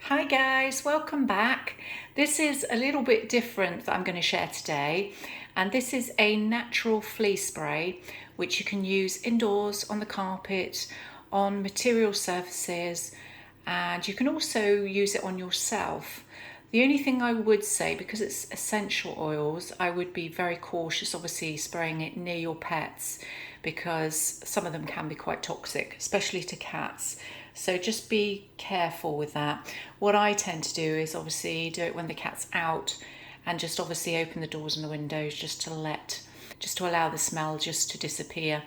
Hi guys, welcome back. This is a little bit different that I'm going to share today, and this is a natural flea spray which you can use indoors, on the carpet, on material surfaces, and you can also use it on yourself. The only thing I would say, because it's essential oils, I would be very cautious obviously spraying it near your pets because some of them can be quite toxic, especially to cats. So just be careful with that. What I tend to do is obviously do it when the cat's out and just obviously open the doors and the windows just to allow the smell just to disappear.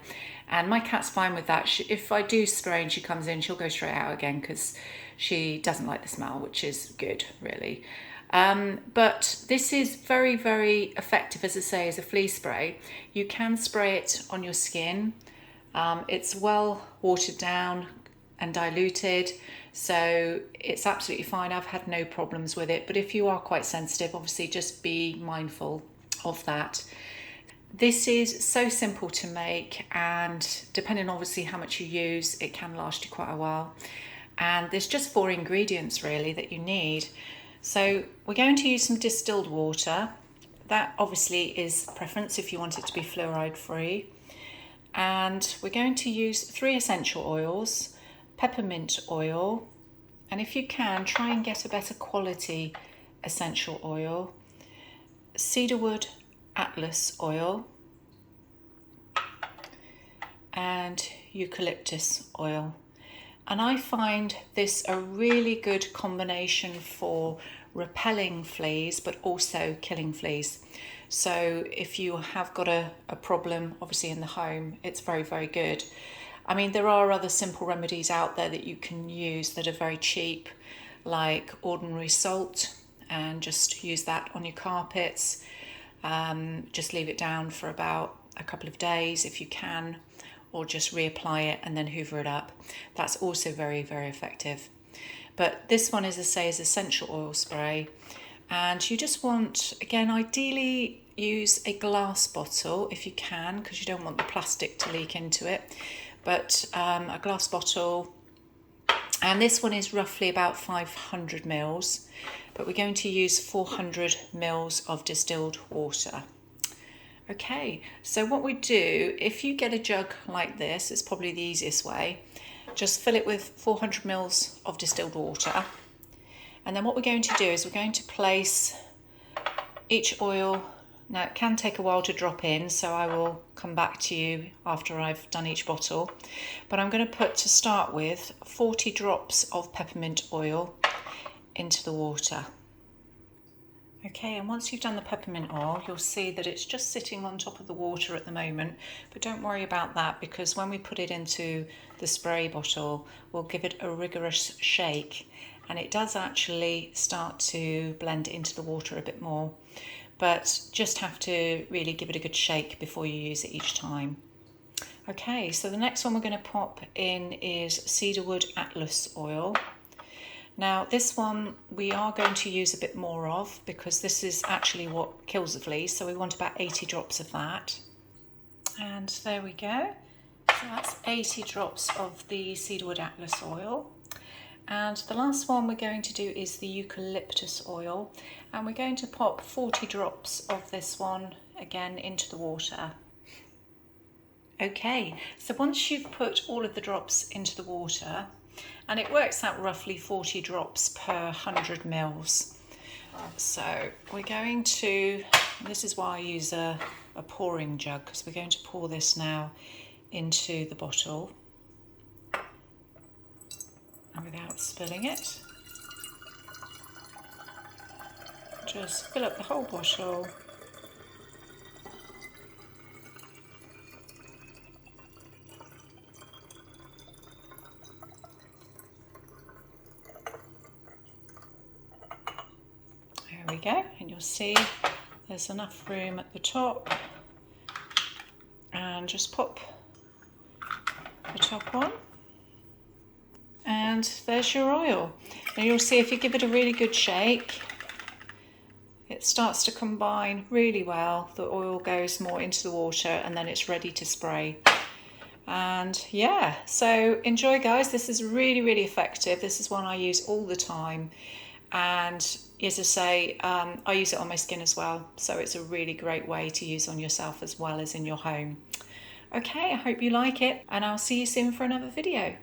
And my cat's fine with that. If I do spray and she comes in, she'll go straight out again because she doesn't like the smell, which is good, really. But this is very, very effective, as I say, as a flea spray. You can spray it on your skin. It's well watered down and diluted, so it's absolutely fine. I've had no problems with it, but if you are quite sensitive, obviously just be mindful of that. This is so simple to make, and depending obviously how much you use, it can last you quite a while. And there's just 4 ingredients really that you need. So we're going to use some distilled water. That obviously is preference if you want it to be fluoride free. And we're going to use 3 essential oils, peppermint oil, and if you can, try and get a better quality essential oil, cedarwood atlas oil, and eucalyptus oil. And I find this a really good combination for repelling fleas but also killing fleas. So if you have got a problem obviously in the home, it's very, very good. I mean, there are other simple remedies out there that you can use that are very cheap, like ordinary salt, and just use that on your carpets. Just leave it down for about a couple of days if you can, or just reapply it and then hoover it up. That's also very, very effective. But this one, as I say, is essential oil spray. And you just want, again, ideally use a glass bottle if you can, because you don't want the plastic to leak into it. But a glass bottle, and this one is roughly about 500 mils, but we're going to use 400 mils of distilled water. Okay, so what we do, if you get a jug like this, it's probably the easiest way. Just fill it with 400 mils of distilled water. And then what we're going to do is we're going to place each oil. Now it can take a while to drop in, so I will come back to you after I've done each bottle. But I'm going to put, to start with, 40 drops of peppermint oil into the water. Okay, and once you've done the peppermint oil, you'll see that it's just sitting on top of the water at the moment, but don't worry about that, because when we put it into the spray bottle, we'll give it a rigorous shake, and it does actually start to blend into the water a bit more, but just have to really give it a good shake before you use it each time. Okay, so the next one we're going to pop in is cedarwood atlas oil. Now this one we are going to use a bit more of, because this is actually what kills the fleas, so we want about 80 drops of that. And there we go. So that's 80 drops of the cedarwood atlas oil. And the last one we're going to do is the eucalyptus oil, and we're going to pop 40 drops of this one again into the water. Okay, so once you've put all of the drops into the water, and it works out roughly 40 drops per 100 mils. So we're going to, this is why I use a pouring jug, because we're going to pour this now into the bottle, and without spilling it, just fill up the whole bottle. There we go, and you'll see there's enough room at the top, and just pop the top on. And there's your oil. And you'll see if you give it a really good shake, it starts to combine really well. The oil goes more into the water and then it's ready to spray. And yeah, so enjoy, guys. This is really effective. This is one I use all the time, and as I say, I use it on my skin as well, so it's a really great way to use on yourself as well as in your home. Okay, I hope you like it, and I'll see you soon for another video.